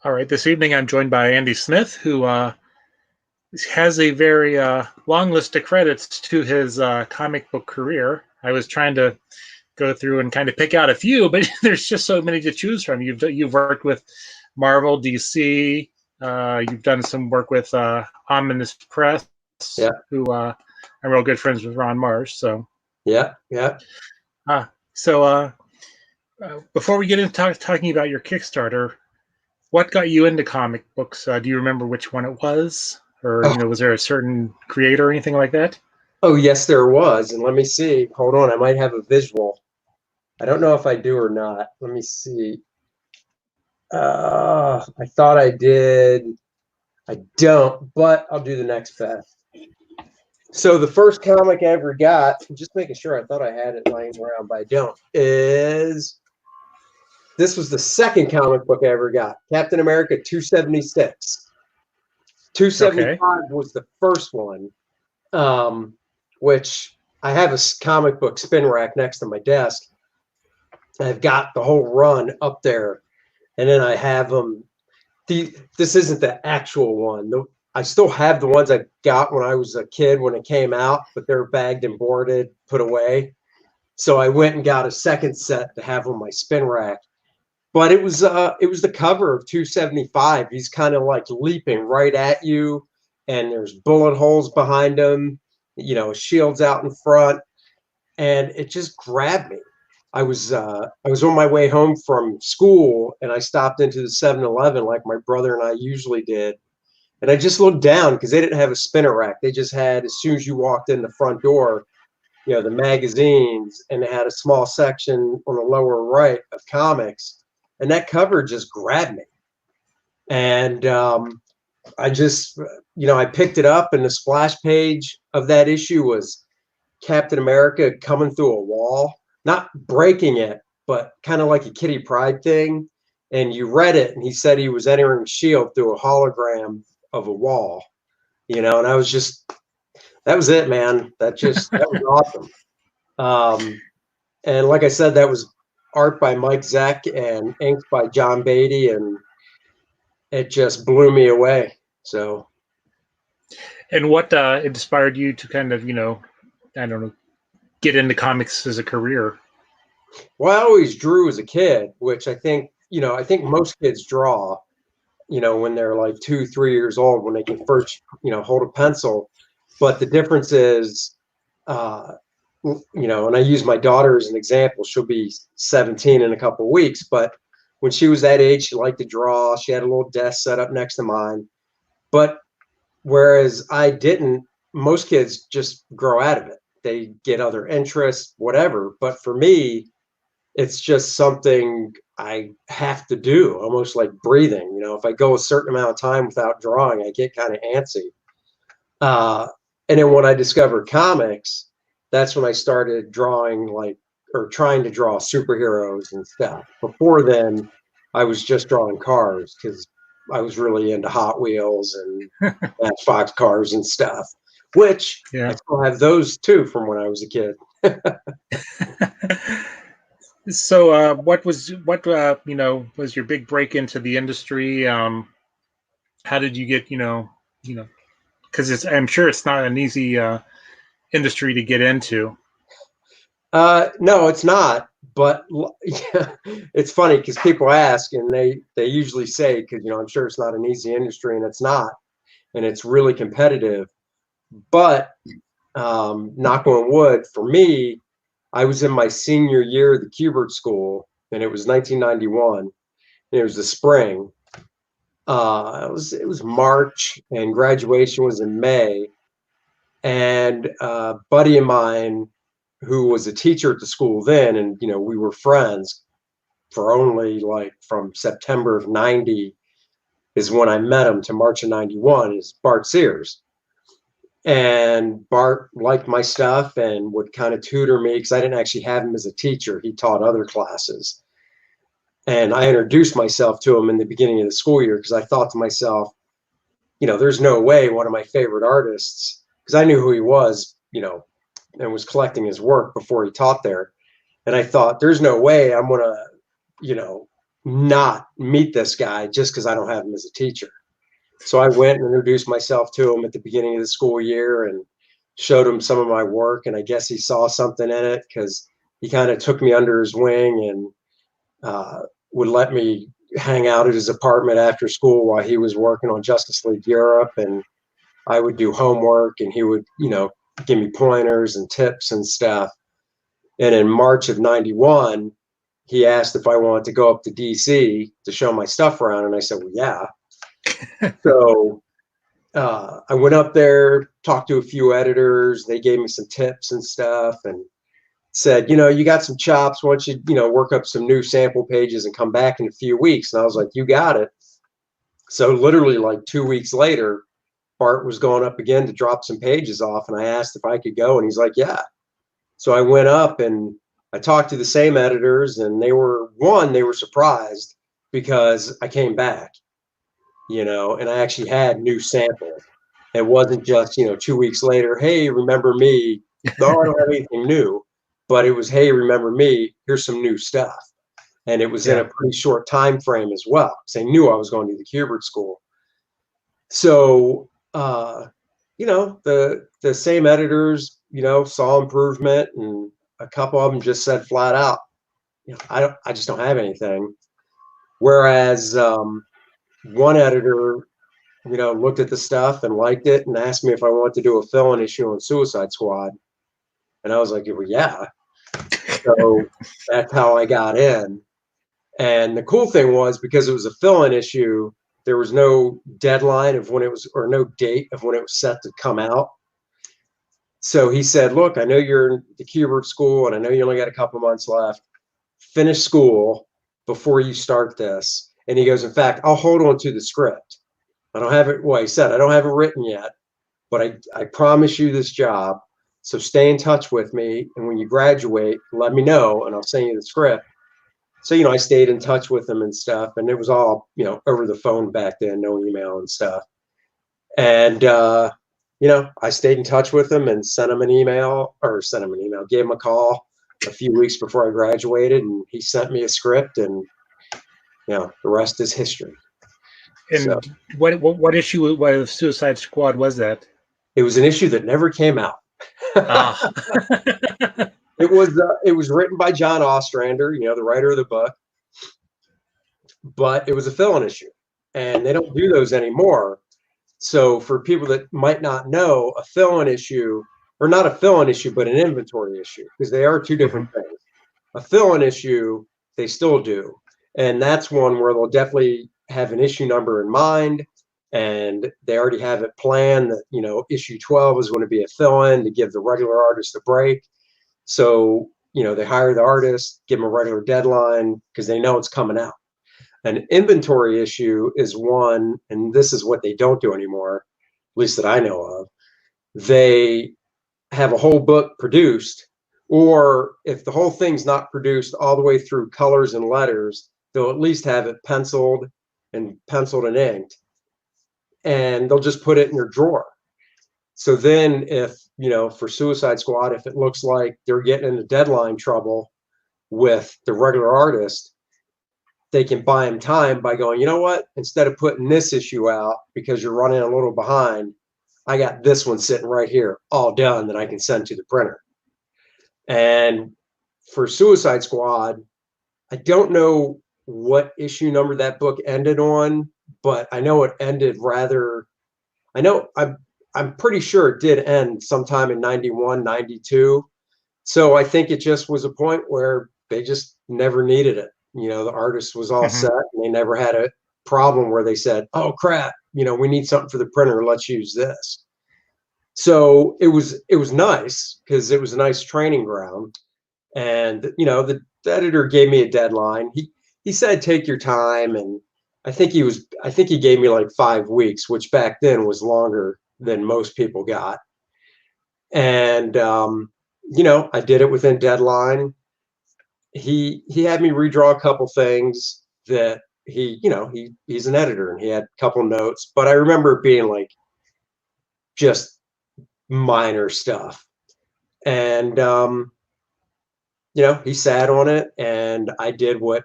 All right, this evening I'm joined by Andy Smith, who has a very long list of credits to his comic book career. I was trying to go through and kind of pick out a few, but there's just so many to choose from. You've worked with Marvel, DC. You've done some work with Ominous Press, Yeah. who I'm real good friends with Ron Marsh. So yeah. Before we get into talking about your Kickstarter, what got you into comic books? Do you remember which one it was? Or, was there a certain creator or anything like that? Oh, yes, there was. And let me see. Hold on. I might have a visual. I don't know if I do or not. Let me see. I thought I did. I don't, but I'll do the next best. So the first comic I ever got, just making sure, I thought I had it lying around, but I don't, this was the second comic book I ever got. Captain America 276. 275 was the first one, which I have a comic book spin rack next to my desk. I've got the whole run up there, and then I have them. This isn't the actual one. I still have the ones I got when I was a kid when it came out, but they're bagged and boarded, put away. So I went and got a second set to have on my spin rack. But it was the cover of 275. He's kind of like leaping right at you, and there's bullet holes behind him, shields out in front, and it just grabbed me. I was on my way home from school, and I stopped into the 7-Eleven like my brother and I usually did, and I just looked down because they didn't have a spinner rack. They just had, as soon as you walked in the front door, the magazines, and they had a small section on the lower right of comics. And that cover just grabbed me. And I just, I picked it up, and the splash page of that issue was Captain America coming through a wall, not breaking it, but kind of like a Kitty Pryde thing. And you read it, and he said he was entering S.H.I.E.L.D. through a hologram of a wall, and I was just, that was it, man. That was awesome. And like I said, that was art by Mike Zeck and inked by John Beatty, and it just blew me away. So, and what inspired you to kind of, I don't know, get into comics as a career? Well, I always drew as a kid, which I think most kids draw, when they're like 2-3 years old, when they can first, hold a pencil. But the difference is, and I use my daughter as an example. She'll be 17 in a couple of weeks, but when she was that age, she liked to draw. She had a little desk set up next to mine. But whereas I didn't, most kids just grow out of it. They get other interests, whatever. But for me, it's just something I have to do, almost like breathing. If I go a certain amount of time without drawing, I get kind of antsy. And then when I discovered comics, that's when I started drawing trying to draw superheroes and stuff. Before then, I was just drawing cars because I was really into Hot Wheels and Matchbox cars and stuff, which I still have those too from when I was a kid. So what was your big break into the industry? How did you get, because I'm sure it's not an easy industry to get into. No, it's not. But it's funny because people ask, and they usually say, because I'm sure it's not an easy industry, and it's not, and it's really competitive. But knock on wood, for me, I was in my senior year of the Kubert School, and it was 1991, and it was the spring. It was March, and graduation was in May. And a buddy of mine who was a teacher at the school then, and we were friends for only from September of 90 is when I met him to March of 91, is Bart Sears. And Bart liked my stuff and would kind of tutor me because I didn't actually have him as a teacher. He taught other classes. And I introduced myself to him in the beginning of the school year because I thought to myself, there's no way one of my favorite artists, because I knew who he was, and was collecting his work before he taught there. And I thought, there's no way I'm going to, not meet this guy just because I don't have him as a teacher. So I went and introduced myself to him at the beginning of the school year and showed him some of my work. And I guess he saw something in it because he kind of took me under his wing and would let me hang out at his apartment after school while he was working on Justice League Europe. And I would do homework and he would, give me pointers and tips and stuff. And in March of 91, he asked if I wanted to go up to DC to show my stuff around. And I said, well, yeah. So I went up there, talked to a few editors. They gave me some tips and stuff and said, you got some chops. Why don't you, work up some new sample pages and come back in a few weeks? And I was like, you got it. So literally like 2 weeks later, Bart was going up again to drop some pages off. And I asked if I could go. And he's like, yeah. So I went up and I talked to the same editors and they were surprised because I came back, and I actually had new samples. It wasn't just, 2 weeks later, hey, remember me? No, I don't have anything new, but it was, hey, remember me? Here's some new stuff. And it was in a pretty short time frame as well, because they knew I was going to the Kubert School. So, the same editors, saw improvement, and a couple of them just said flat out, I just don't have anything. Whereas one editor, looked at the stuff and liked it and asked me if I wanted to do a fill-in issue on Suicide Squad. And I was like, well, yeah. So that's how I got in. And the cool thing was, because it was a fill-in issue, there was no deadline of when it was, or no date of when it was set to come out. So he said, look, I know you're in the Kubert School and I know you only got a couple months left. Finish school before you start this. And he goes, in fact, I'll hold on to the script. I don't have it. Well, he said, I don't have it written yet, but I promise you this job. So stay in touch with me. And when you graduate, let me know and I'll send you the script. So, I stayed in touch with him and stuff. And it was all, over the phone back then, no email and stuff. And, I stayed in touch with him and sent him an email, gave him a call a few weeks before I graduated. And he sent me a script and, the rest is history. And so, what issue of Suicide Squad was that? It was an issue that never came out. Ah. It was written by John Ostrander, the writer of the book, but it was a fill-in issue, and they don't do those anymore. So for people that might not know, a fill-in issue, or not a fill-in issue, but an inventory issue, because they are two different things. A fill-in issue, they still do, and that's one where they'll definitely have an issue number in mind, and they already have it planned that, issue 12 is going to be a fill-in to give the regular artist a break. So, they hire the artist, give them a regular deadline because they know it's coming out. An inventory issue is one, and this is what they don't do anymore, at least that I know of. They have a whole book produced, or if the whole thing's not produced all the way through colors and letters, they'll at least have it penciled and inked, and they'll just put it in your drawer. So then if, for Suicide Squad, if it looks like they're getting into deadline trouble with the regular artist, they can buy him time by going, you know what, instead of putting this issue out because you're running a little behind, I got this one sitting right here, all done, that I can send to the printer. And for Suicide Squad, I don't know what issue number that book ended on, but I know it ended I'm pretty sure it did end sometime in 91, 92. So I think it just was a point where they just never needed it. The artist was all set and they never had a problem where they said, oh crap, we need something for the printer. Let's use this. So it was nice because it was a nice training ground. And, the editor gave me a deadline. He said, take your time. And I think he gave me like 5 weeks, which back then was longer than most people got. And, I did it within deadline. He had me redraw a couple things that he's an editor and he had a couple notes, but I remember it being like just minor stuff. And, he sat on it and I did what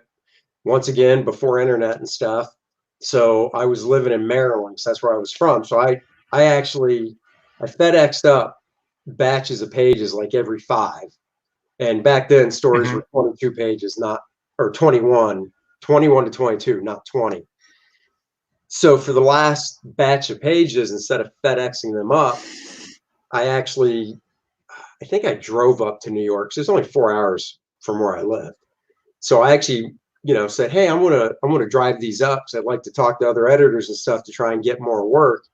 once again, before internet and stuff. So I was living in Maryland, because that's where I was from. So I FedExed up batches of pages like every 5. And back then stories Hmm. were 22 pages, not, or 21 to 22, not 20. So for the last batch of pages, instead of FedExing them up, I think I drove up to New York. So it's only 4 hours from where I live. So I actually, said, hey, I'm gonna drive these up because I'd like to talk to other editors and stuff to try and get more work.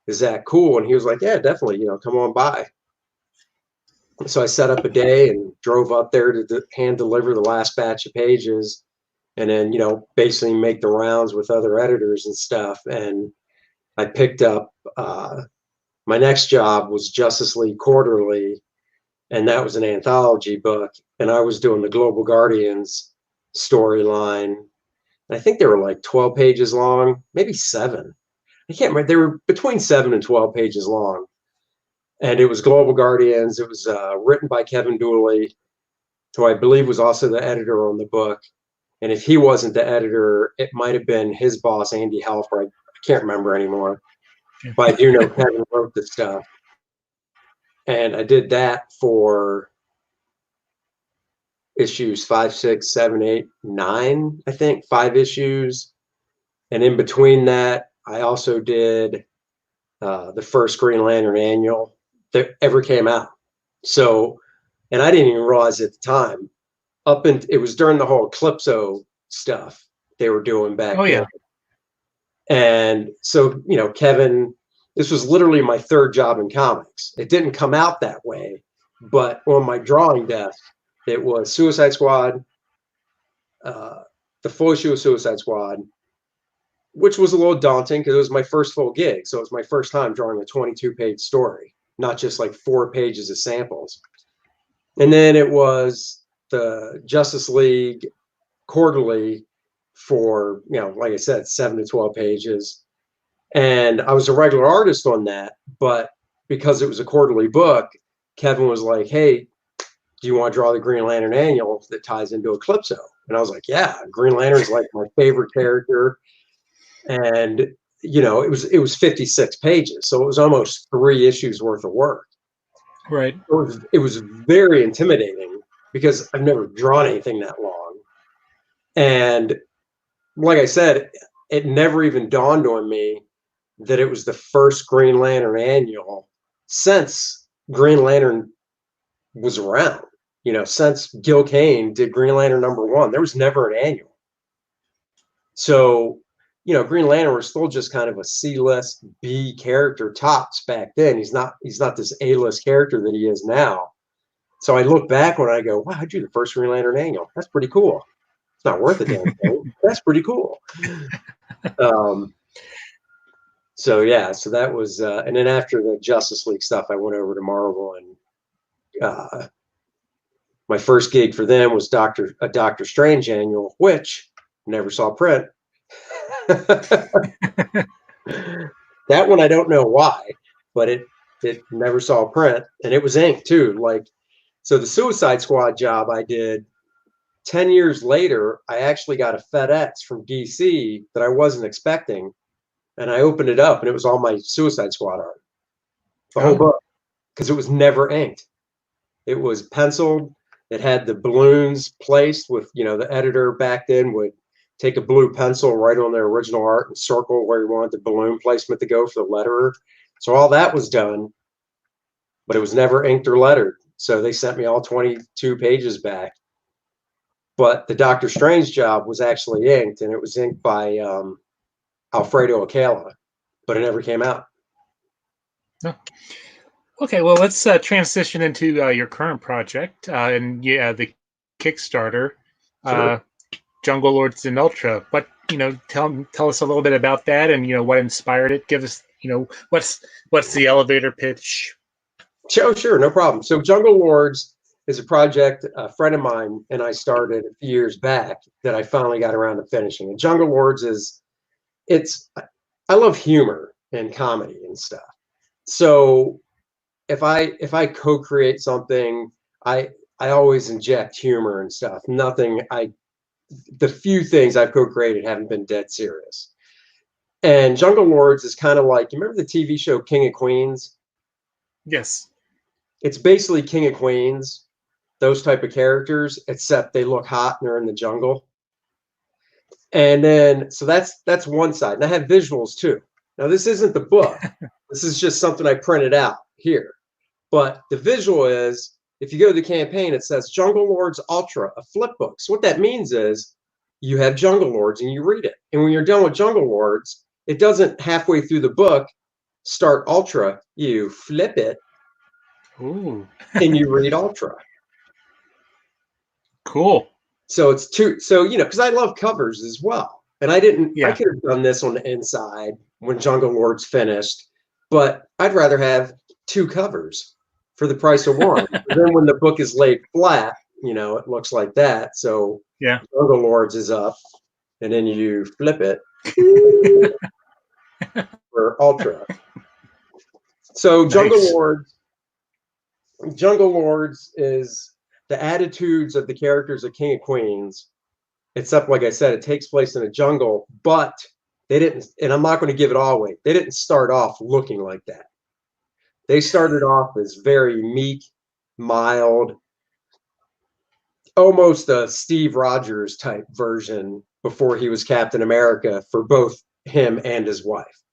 Is that cool? And he was like, yeah, definitely, come on by. So I set up a day and drove up there to hand deliver the last batch of pages, and then, basically make the rounds with other editors and stuff. And I picked up, my next job was Justice League Quarterly, and that was an anthology book. And I was doing the Global Guardians storyline. I think they were like 12 pages long, maybe 7. I can't remember. They were between 7 and 12 pages long. And it was Global Guardians. It was written by Kevin Dooley, who I believe was also the editor on the book. And if he wasn't the editor, it might have been his boss, Andy Halford. I can't remember anymore. But I do know Kevin wrote the stuff. And I did that for issues 5, 6, 7, 8, 9, I think, 5 issues. And in between that, I also did the first Green Lantern annual that ever came out. So, and I didn't even realize at the time, it was during the whole Calypso stuff they were doing back Oh, then. yeah. And so, Kevin, this was literally my 3rd job in comics. It didn't come out that way, but on my drawing desk, it was Suicide Squad, the full issue of Suicide Squad, which was a little daunting because it was my first full gig. So it was my first time drawing a 22-page story, not just like 4 pages of samples. And then it was the Justice League Quarterly for, like I said, 7 to 12 pages. And I was a regular artist on that, but because it was a quarterly book, Kevin was like, hey, do you want to draw the Green Lantern annual that ties into Eclipso? And I was like, yeah, Green Lantern's like my favorite character. And it was 56 pages, so it was almost 3 issues worth of work. Right. It was very intimidating because I've never drawn anything that long. And like I said, it never even dawned on me that it was the first Green Lantern annual since Green Lantern was around. Since Gil Kane did Green Lantern #1, there was never an annual. So, Green Lantern was still just kind of a C-list B character tops back then. He's not this A-list character that he is now. So I look back when I go, wow, I drew the first Green Lantern annual. That's pretty cool. It's not worth a damn thing. That's pretty cool. So yeah, so that was, and then after the Justice League stuff, I went over to Marvel, and my first gig for them was a Doctor Strange annual, which never saw print. That one I don't know why, but it never saw print, and it was inked too. Like, so the Suicide Squad job I did 10 years later, I actually got a FedEx from DC that I wasn't expecting, and I opened it up, and it was all my Suicide Squad art, the whole book, because it was never inked. It was penciled. It had the balloons placed with, the editor back then would take a blue pencil, write on their original art and circle where you wanted the balloon placement to go for the letterer. So all that was done, but it was never inked or lettered. So they sent me all 22 pages back. But the Doctor Strange job was actually inked, and it was inked by Alfredo Acala, but it never came out. Oh. Okay, well, let's transition into your current project, and the Kickstarter, Sure. Jungle Lords and Ultra. But tell us a little bit about that, and what inspired it. Give us, what's the elevator pitch? Sure, no problem. So Jungle Lords is a project a friend of mine and I started a few years back that I finally got around to finishing. And Jungle Lords I love humor and comedy and stuff. So if I co-create something, I always inject humor and stuff. Nothing I the few things I've co-created haven't been dead serious. And Jungle Lords is kind of like, you remember the TV show King of Queens? Yes. It's basically King of Queens, those type of characters, except they look hot and they're in the jungle. And then, so that's one side. And I have visuals too. Now, this isn't the book. This is just something I printed out here. But the visual is, if you go to the campaign, it says Jungle Lords Ultra, a flip book. So what that means is you have Jungle Lords and you read it. And when you're done with Jungle Lords, it doesn't halfway through the book start Ultra. You flip it. Ooh. And you read Ultra. Cool. So it's two. So, you know, because I love covers as well. And I didn't, I could have done this on the inside when Jungle Lords finished, but I'd rather have two covers for the price of one. Then when the book is laid flat, you know, it looks like that. So Jungle Lords is up, and then you flip it for Ultra. So Jungle Lords is the attitudes of the characters of King of Queens. Except, like I said, it takes place in a jungle, but they didn't, and I'm not going to give it all away, they didn't start off looking like that. They started off as very meek, mild, almost a Steve Rogers type version before he was Captain America for both him and his wife.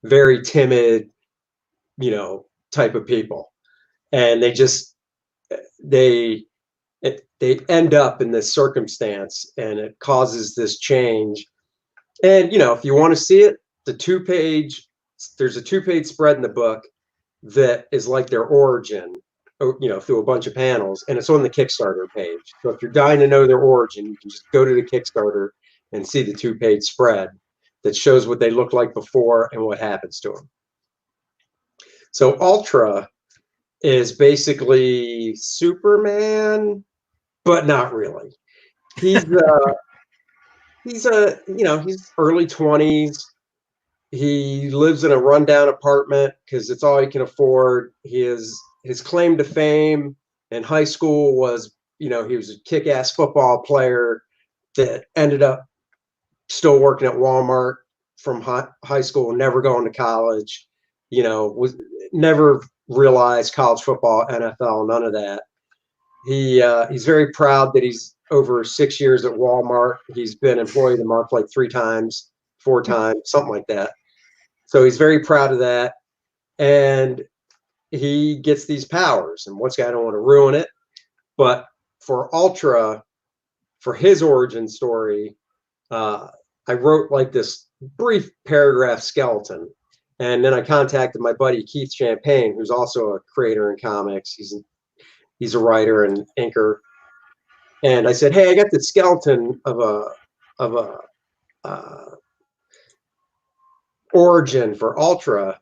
Very timid, you know, type of people. And they end up in this circumstance, and it causes this change. And, you know, if you want to see it, there's a 2-page spread in the book that is like their origin, you know, through a bunch of panels, and it's on the Kickstarter page. So if you're dying to know their origin, you can just go to the Kickstarter and see the 2-page spread that shows what they look like before and what happens to them. So Ultra is basically Superman, but not really. He's he's early 20s. He lives in a rundown apartment because it's all he can afford. His claim to fame in high school was, you know, he was a kick-ass football player that ended up still working at Walmart from high school, never going to college, you know, was never realized college football, NFL, none of that. He's very proud that he's over 6 years at Walmart. He's been employee of the month like 3 times, 4 times, something like that. So he's very proud of that. And he gets these powers. And once again, I don't want to ruin it, but for Ultra, for his origin story, I wrote like this brief paragraph skeleton. And then I contacted my buddy Keith Champagne, who's also a creator in comics. He's a writer and inker. And I said, hey, I got the skeleton of a origin for Ultra.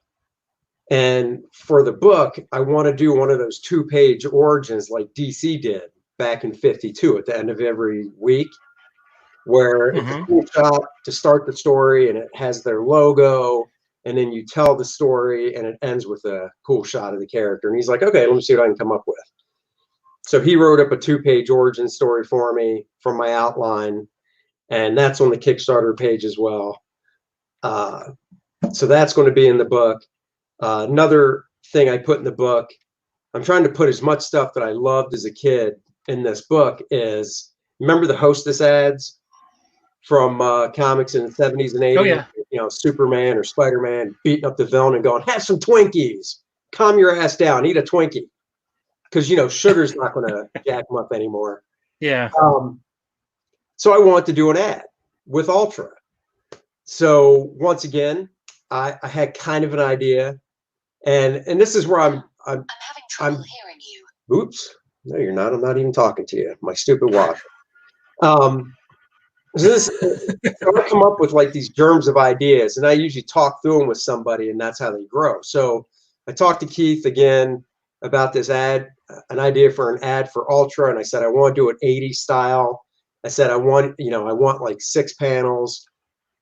And for the book, I want to do one of those 2-page origins like DC did back in '52 at the end of every week, where it's a cool shot to start the story and it has their logo. And then you tell the story and it ends with a cool shot of the character. And he's like, okay, let me see what I can come up with. So he wrote up a 2-page origin story for me from my outline. And that's on the Kickstarter page as well. So that's going to be in the book. Another thing I put in the book, I'm trying to put as much stuff that I loved as a kid in this book is, remember the Hostess ads from comics in the 70s and 80s? Oh, yeah. You know, Superman or Spider-Man beating up the villain and going, have some Twinkies, calm your ass down, eat a Twinkie. Because, you know, sugar's not going to jack them up anymore. Yeah. So I wanted to do an ad with Ultra. So once again, I had kind of an idea. And this is where I'm having trouble hearing you. Oops. No, you're not. I'm not even talking to you. My stupid watch. So I come up with like these germs of ideas, and I usually talk through them with somebody, and that's how they grow. So I talked to Keith again about this ad, an idea for an ad for Ultra, and I said I want to do it 80s style. I said I want like 6 panels.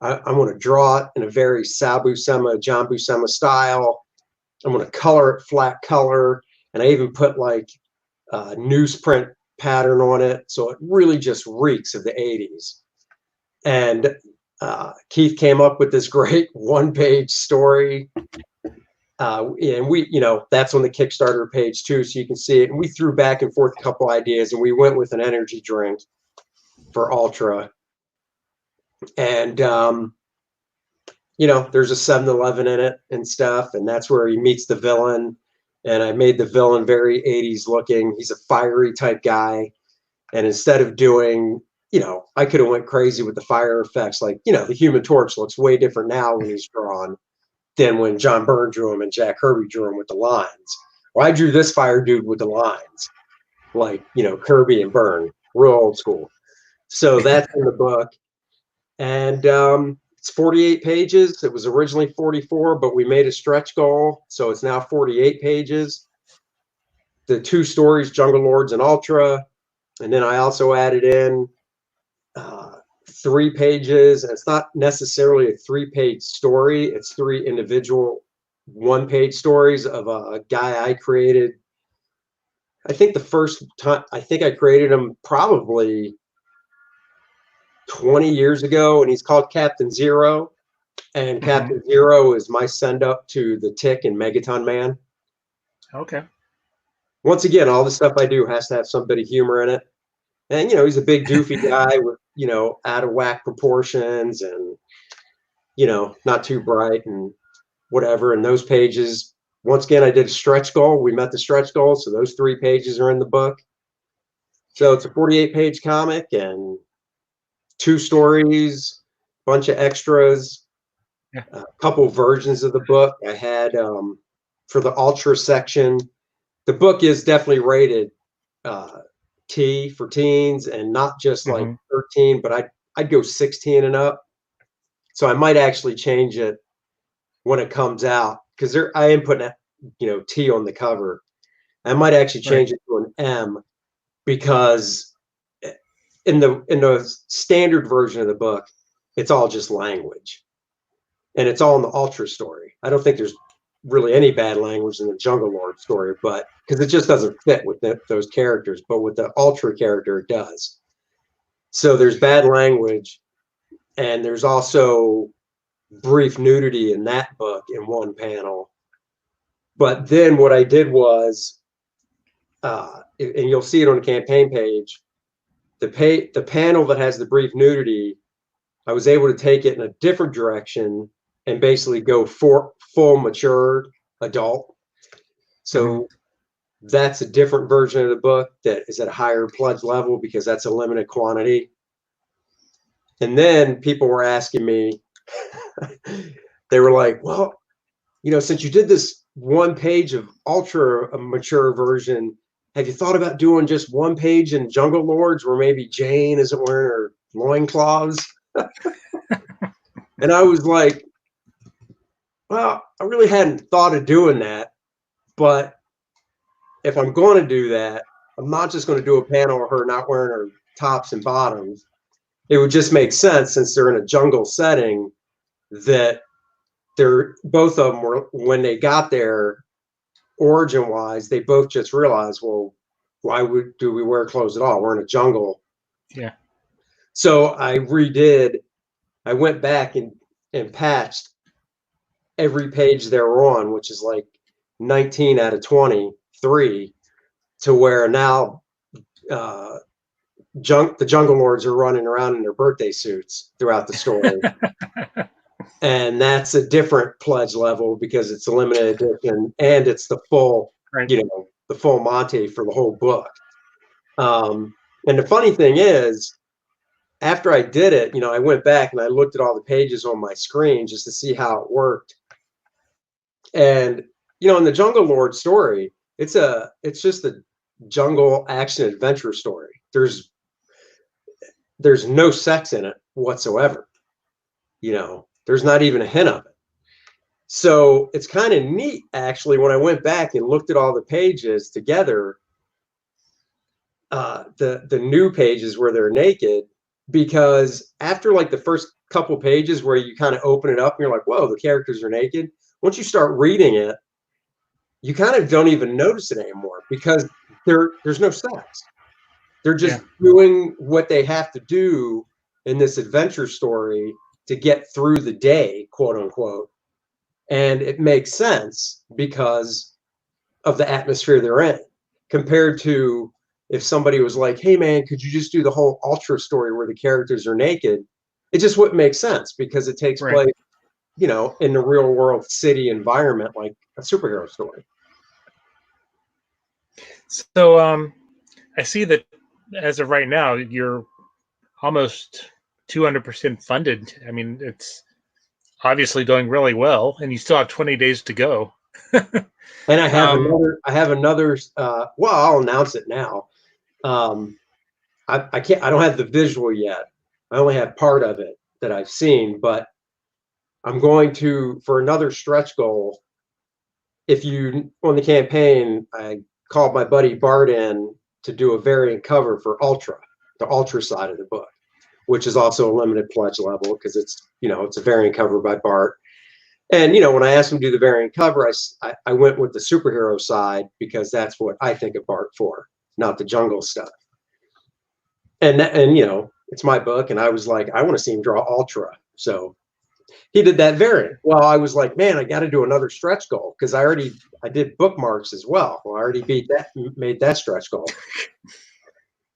I want to draw it in a very John Buscema style. I'm going to color it flat color, and I even put like newsprint pattern on it. So it really just reeks of the 80s. And Keith came up with this great one-page story. And we, that's on the Kickstarter page too, so you can see it. And we threw back and forth a couple ideas, and we went with an energy drink for Ultra. And, there's a 7-Eleven in it and stuff, and that's where he meets the villain. And I made the villain very 80s looking. He's a fiery type guy. And instead of doing, I could have went crazy with the fire effects. Like, the Human Torch looks way different now when he's drawn than when John Byrne drew him and Jack Kirby drew him with the lines. Well, I drew this fire dude with the lines, like, Kirby and Byrne, real old school. So that's in the book. And it's 48 pages. It was originally 44, but we made a stretch goal, so it's now 48 pages. The 2 stories, Jungle Lords and Ultra. And then I also added in 3 pages, and it's not necessarily a 3-page story. It's 3 individual 1-page stories of a guy I created. I think the first time, I created him probably 20 years ago, and he's called Captain Zero. And Captain Zero is my send up to the Tick and Megaton Man. Okay. Once again, all the stuff I do has to have some bit of humor in it. And, he's a big doofy guy with, out of whack proportions and, not too bright and whatever. And those pages, once again, I did a stretch goal. We met the stretch goal. So those 3 pages are in the book. So it's a 48-page comic and 2 stories, bunch of extras, a couple versions of the book. I had, for the Ultra section, the book is definitely rated T for teens, and not just like 13, but I'd go 16 and up. So I might actually change it when it comes out, because I am putting T on the cover. I might actually change it to an M, because in the standard version of the book, it's all just language, and it's all in the Ultra story. I don't think there's really any bad language in the Jungle Lord story, but because it just doesn't fit with those characters. But with the Ultra character, it does. So there's bad language, and there's also brief nudity in that book in one panel. But then what I did was, and you'll see it on the campaign page, the panel that has the brief nudity, I was able to take it in a different direction and basically go for full matured adult. So that's a different version of the book that is at a higher pledge level, because that's a limited quantity. And then people were asking me, they were like, well, since you did this 1 page of Ultra mature version, have you thought about doing just 1 page in Jungle Lords where maybe Jane isn't wearing her loincloths? And I was like, well, I really hadn't thought of doing that, but if I'm going to do that, I'm not just going to do a panel of her not wearing her tops and bottoms. It would just make sense, since they're in a jungle setting, that both of them were, when they got there, origin-wise, they both just realized, well, why do we wear clothes at all? We're in a jungle. Yeah. So I went back and patched every page they're on, which is like 19 out of 23, to where now the Jungle Lords are running around in their birthday suits throughout the story. And that's a different pledge level, because it's a limited edition, and it's the full, the full Monty for the whole book. And the funny thing is, after I did it, I went back and I looked at all the pages on my screen just to see how it worked. And, in the Jungle Lord story, it's just a jungle action adventure story. There's no sex in it whatsoever. There's not even a hint of it. So it's kind of neat, actually, when I went back and looked at all the pages together, the new pages where they're naked, because after like the first couple pages where you kind of open it up and you're like, whoa, the characters are naked. Once you start reading it, you kind of don't even notice it anymore, because there's no sex. They're just doing what they have to do in this adventure story to get through the day, quote unquote. And it makes sense because of the atmosphere they're in, compared to if somebody was like, hey man, could you just do the whole Ultra story where the characters are naked? It just wouldn't make sense because it takes place, you know, in the real world city environment, like a superhero story. So I see that as of right now, you're almost 200% funded. I mean, it's obviously going really well, and you still have 20 days to go. And I have another, well, I'll announce it now. I can't, I don't have the visual yet. I only have part of it that I've seen, but I'm going to, for another stretch goal, if you, on the campaign, I called my buddy Bart in to do a variant cover for Ultra, the Ultra side of the book, which is also a limited pledge level because it's, you know, it's a variant cover by Bart. And, you know, when I asked him to do the variant cover, I went with the superhero side because that's what I think of Bart for, not the jungle stuff. And you know, it's my book, and I was like, I want to see him draw Ultra. So he did that variant. Well, I was like, man, I got to do another stretch goal because I did bookmarks as well. Well, I already made that stretch goal.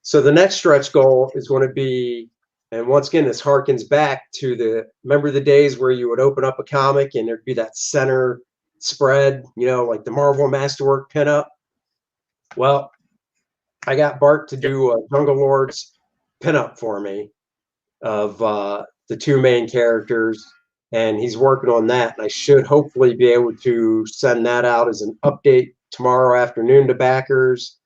So the next stretch goal is going to be, and once again, this harkens back to remember the days where you would open up a comic and there'd be that center spread, you know, like the Marvel Masterwork pinup. Well, I got Bart to do a Jungle Lords pinup for me of the two main characters, and he's working on that. And I should hopefully be able to send that out as an update tomorrow afternoon to backers,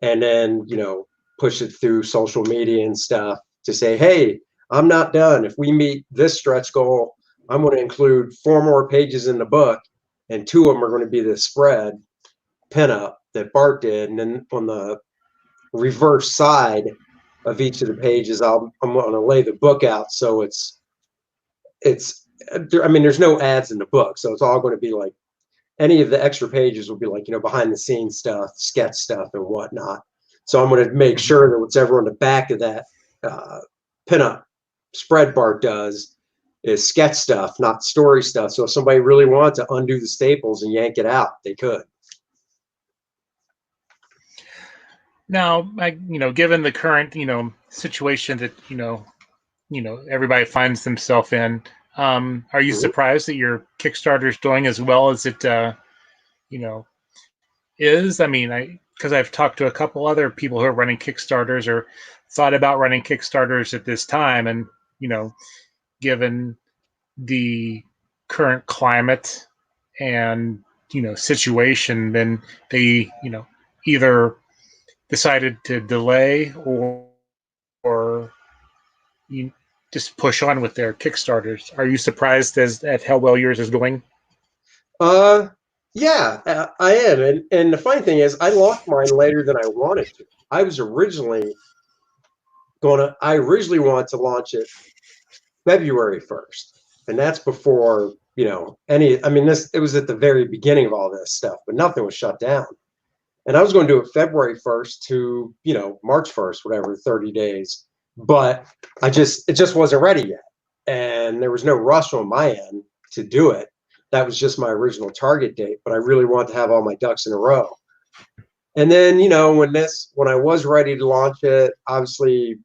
and then, you know, push it through social media and stuff to say, hey, I'm not done. If we meet this stretch goal, I'm going to include 4 more pages in the book, and 2 of them are going to be the spread pinup that Bart did. And then on the reverse side of each of the pages, I'm going to lay the book out so it's I mean, there's no ads in the book, so it's all going to be like, any of the extra pages will be like, you know, behind the scenes stuff, sketch stuff and whatnot. So I'm going to make sure that whatever on the back of that pinup spread Bart does is sketch stuff, not story stuff. So if somebody really wanted to undo the staples and yank it out, they could. Now, you know, given the current, you know, situation that, you know, everybody finds themselves in, are you surprised that your Kickstarter is doing as well as it, you know, is? I mean, because I've talked to a couple other people who are running Kickstarters or thought about running Kickstarters at this time, and, you know, given the current climate and, you know, situation, then they, you know, either decided to delay or you just push on with their Kickstarters. Are you surprised at how well yours is going? Yeah, I am. And the funny thing is, I launched mine later than I wanted to. I originally wanted to launch it February 1st. And that's before, you know, I mean, it was at the very beginning of all this stuff, but nothing was shut down. And I was going to do it February 1st to, you know, March 1st, whatever, 30 days. But it just wasn't ready yet. And there was no rush on my end to do it. That was just my original target date, but I really wanted to have all my ducks in a row. And then, you know, when I was ready to launch it, obviously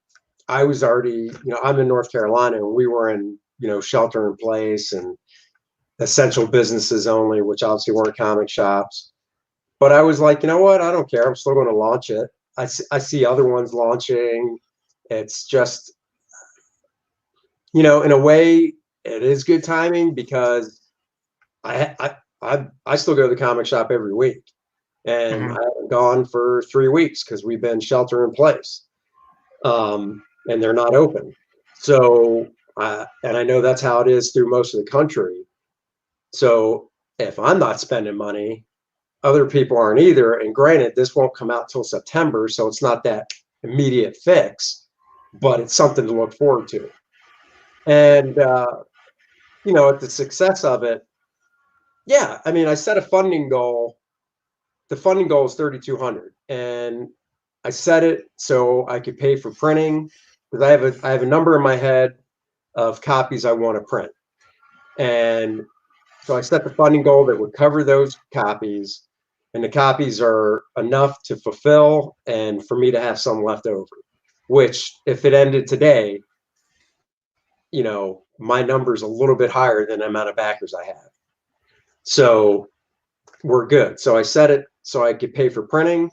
I was already, you know, I'm in North Carolina, and we were in, you know, shelter in place and essential businesses only, which obviously weren't comic shops. But I was like, you know what? I don't care. I'm still going to launch it. I see other ones launching. It's just, you know, in a way, it is good timing because I still go to the comic shop every week, and I haven't gone for 3 weeks because we've been shelter in place, and they're not open. So, and I know that's how it is through most of the country. So if I'm not spending money, other people aren't either. And granted, this won't come out till September, so it's not that immediate fix, but it's something to look forward to. And, you know, at the success of it, yeah, I mean, I set a funding goal. The funding goal is 3,200, and I set it so I could pay for printing, because I have a number in my head of copies I want to print. And so I set the funding goal that would cover those copies, and the copies are enough to fulfill and for me to have some left over, which if it ended today, you know, my number's a little bit higher than the amount of backers I have. So we're good. So I set it so I could pay for printing,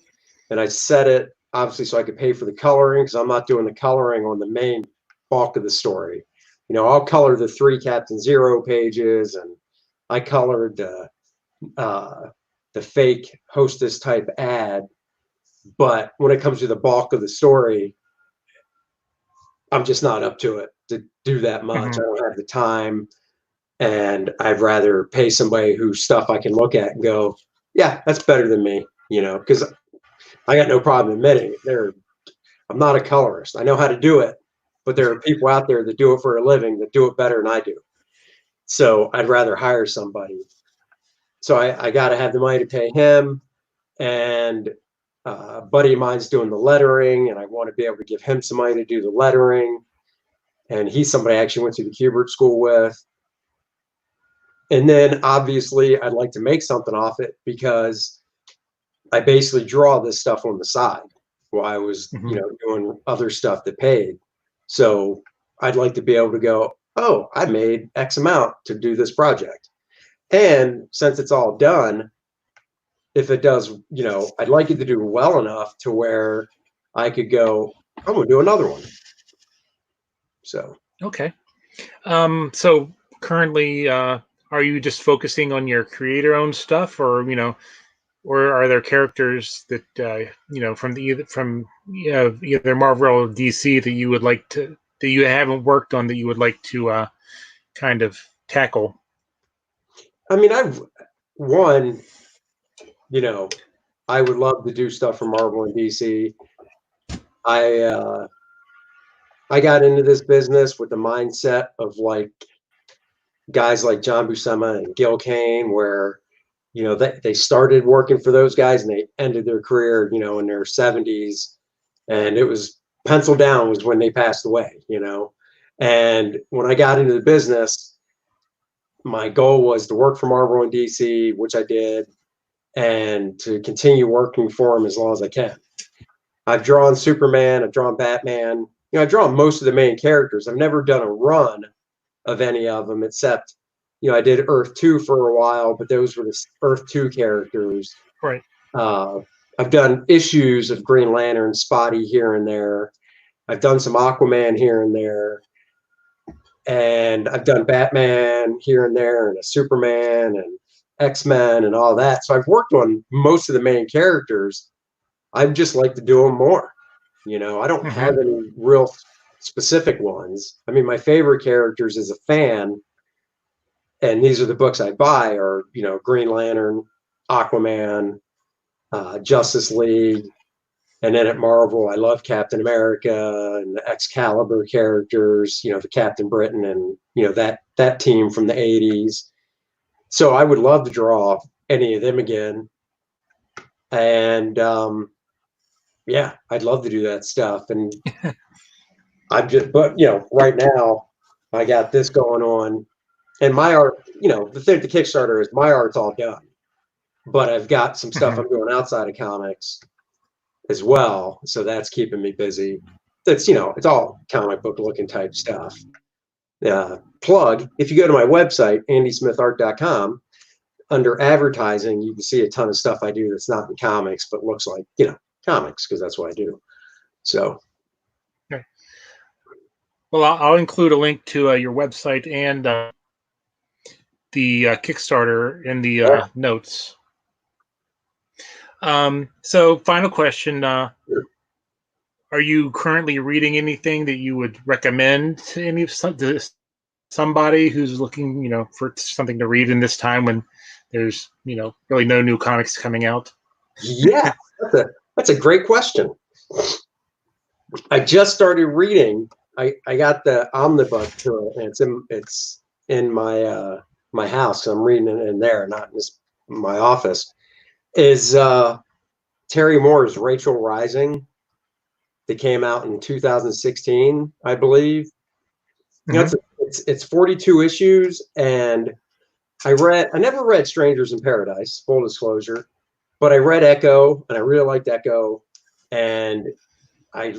and I set it obviously so I could pay for the coloring, because I'm not doing the coloring on the main bulk of the story. You know, I'll color the 3 Captain Zero pages, and I colored the fake hostess type ad. But when it comes to the bulk of the story, I'm just not up to it to do that much. I don't have the time, and I'd rather pay somebody whose stuff I can look at and go, yeah, that's better than me, you know, because I got no problem admitting it. I'm not a colorist. I know how to do it, but there are people out there that do it for a living that do it better than I do. So I'd rather hire somebody. So I got to have the money to pay him, and a buddy of mine's doing the lettering, and I want to be able to give him some money to do the lettering. And he's somebody I actually went to the Kubert school with. And then obviously I'd like to make something off it, because I basically draw this stuff on the side while I was, you know, doing other stuff that paid. So I'd like to be able to go, oh, I made X amount to do this project. And since it's all done, if it does, you know, I'd like it to do well enough to where I could go, I'm going to do another one. So. Okay. So currently, are you just focusing on your creator-owned stuff, or, you know, or are there characters that, you know, from either Marvel or DC that you would like to, that you haven't worked on, that you would like to kind of tackle? I mean, you know, I would love to do stuff for Marvel and DC. I got into this business with the mindset of like guys like John Buscema and Gil Kane, where, you know, they started working for those guys and they ended their career, you know, in their 70s. And it was pencil down was when they passed away, you know. And when I got into the business, my goal was to work for Marvel and DC, which I did, and to continue working for them as long as I can. I've drawn Superman, I've drawn Batman, you know, I've drawn most of the main characters. I've never done a run of any of them, except, you know, I did Earth 2 for a while, but those were the Earth 2 characters. Right. I've done issues of Green Lantern, Spotty here and there. I've done some Aquaman here and there. And I've done Batman here and there, and a Superman and X-Men and all that. So I've worked on most of the main characters. I'd just like to do them more. You know, I don't have any real specific ones. I mean, my favorite characters as a fan, and these are the books I buy, are, you know, Green Lantern, Aquaman, Justice League. And then at Marvel, I love Captain America and the Excalibur characters, you know, the Captain Britain and, you know, that team from the 80s. So I would love to draw any of them again. And yeah, I'd love to do that stuff. And but, you know, right now I got this going on, and my art, you know, the thing with the Kickstarter is my art's all done, but I've got some stuff I'm doing outside of comics as well. So that's keeping me busy. That's, you know, it's all comic book looking type stuff. Plug, if you go to my website, andysmithart.com, under advertising, you can see a ton of stuff I do that's not in comics, but looks like, you know, comics, because that's what I do. So. Okay. Well, I'll include a link to your website and the Kickstarter in the notes. So final question, are you currently reading anything that you would recommend to somebody who's looking, you know, for something to read in this time when there's, you know, really no new comics coming out? Yeah, that's a great question. I just started reading. I got the omnibus to it, and it's in my my house. So I'm reading it in there, not in my office. Is Terry Moore's Rachel Rising. that came out in 2016, I believe. Mhm. It's 42 issues, and I never read Strangers in Paradise, full disclosure, but I read Echo, and I really liked Echo, and I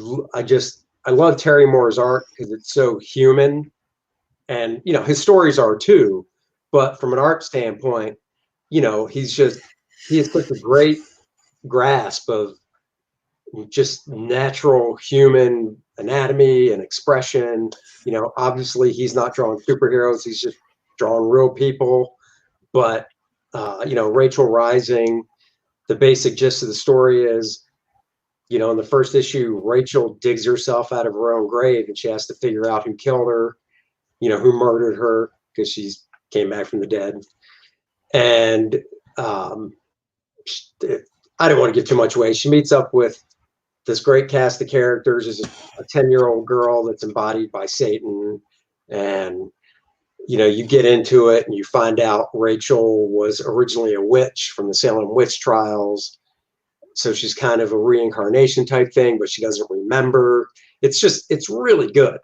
love Terry Moore's art because it's so human, and his stories are too, but from an art standpoint, he has such a great grasp of just natural human anatomy and expression. Obviously he's not drawing superheroes, he's just drawing real people. But Rachel Rising, the basic gist of the story is, in the first issue, Rachel digs herself out of her own grave and she has to figure out who killed her, who murdered her, because she's came back from the dead. And I don't want to give too much away. She meets up with this great cast of characters. Is a 10-year-old girl that's embodied by Satan. And, you get into it and you find out Rachel was originally a witch from the Salem witch trials. So she's kind of a reincarnation type thing, but she doesn't remember. It's really good.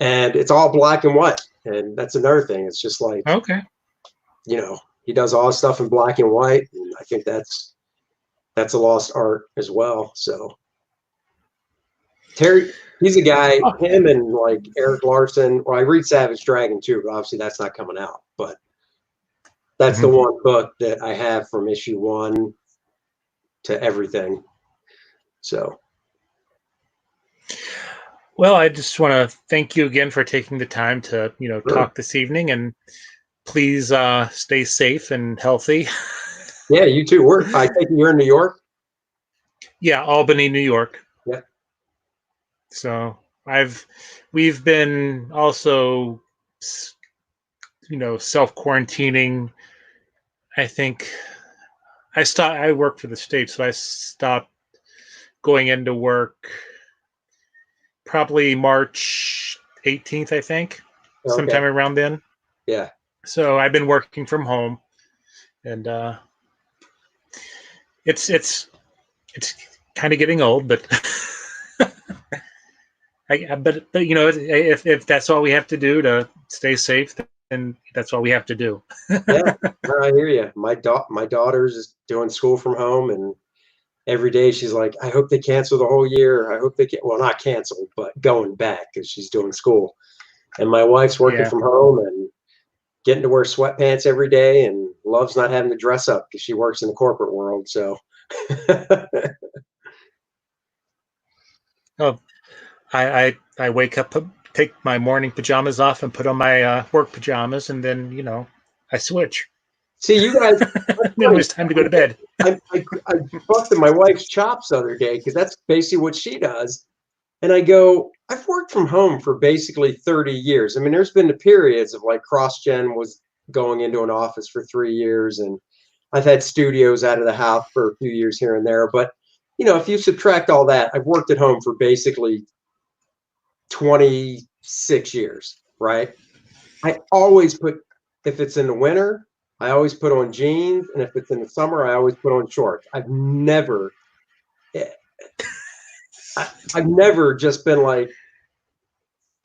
And it's all black and white. And that's another thing. It's just like, Okay. He does all his stuff in black and white. And I think that's a lost art as well. So Terry, he's a guy, him and like Eric Larson. Well, I read Savage Dragon too, but obviously that's not coming out. But that's the one book that I have from issue 1 to everything. So. Well, I just want to thank you again for taking the time to, Sure. talk this evening, and please stay safe and healthy. Yeah, you too. I think you're in New York. Yeah, Albany, New York. Yeah. So we've been also, self-quarantining. I think I work for the state, so I stopped going into work probably March 18th, I think, sometime around then. Yeah. So I've been working from home, and it's kind of getting old, but but if that's all we have to do to stay safe, then that's all we have to do. Yeah, no, I hear you. My daughter's doing school from home, and every day she's like, I hope they cancel the whole year. I hope they can, well, not canceled, but going back because she's doing school. And my wife's working from home and getting to wear sweatpants every day and loves not having to dress up because she works in the corporate world. So. Oh, I wake up, take my morning pajamas off, and put on my work pajamas, and then I switch. See, you guys. Then it's time to go to bed. I busted my wife's chops the other day because that's basically what she does. And I go, I've worked from home for basically 30 years. I mean, there's been the periods of like CrossGen was going into an office for 3 years, and I've had studios out of the house for a few years here and there. But, if you subtract all that, I've worked at home for basically 26 years, right? I always put, if it's in the winter, I always put on jeans, and if it's in the summer, I always put on shorts. I've never just been like,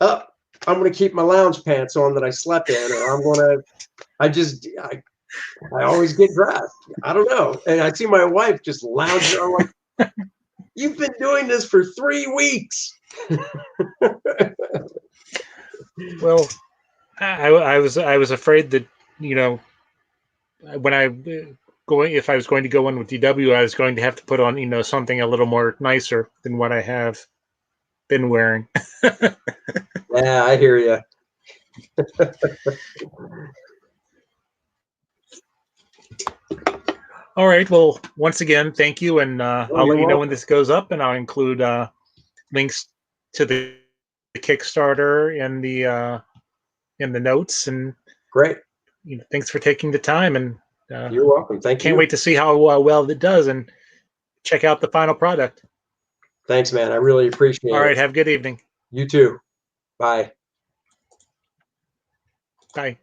oh, I'm going to keep my lounge pants on that I slept in, and I always get dressed. I don't know. And I see my wife just lounging. I'm like, you've been doing this for 3 weeks. Well, I was afraid that, when if I was going to go in with DW, I was going to have to put on, something a little more nicer than what I have been wearing. Yeah, I hear you. All right. Well, once again, thank you, and I'll let you know when this goes up, and I'll include links to the Kickstarter in the notes. And great. Thanks for taking the time, and you're welcome. Thank you. Can't wait to see how well it does and check out the final product. Thanks, man. I really appreciate it. All right. Have a good evening. You too. Bye. Bye.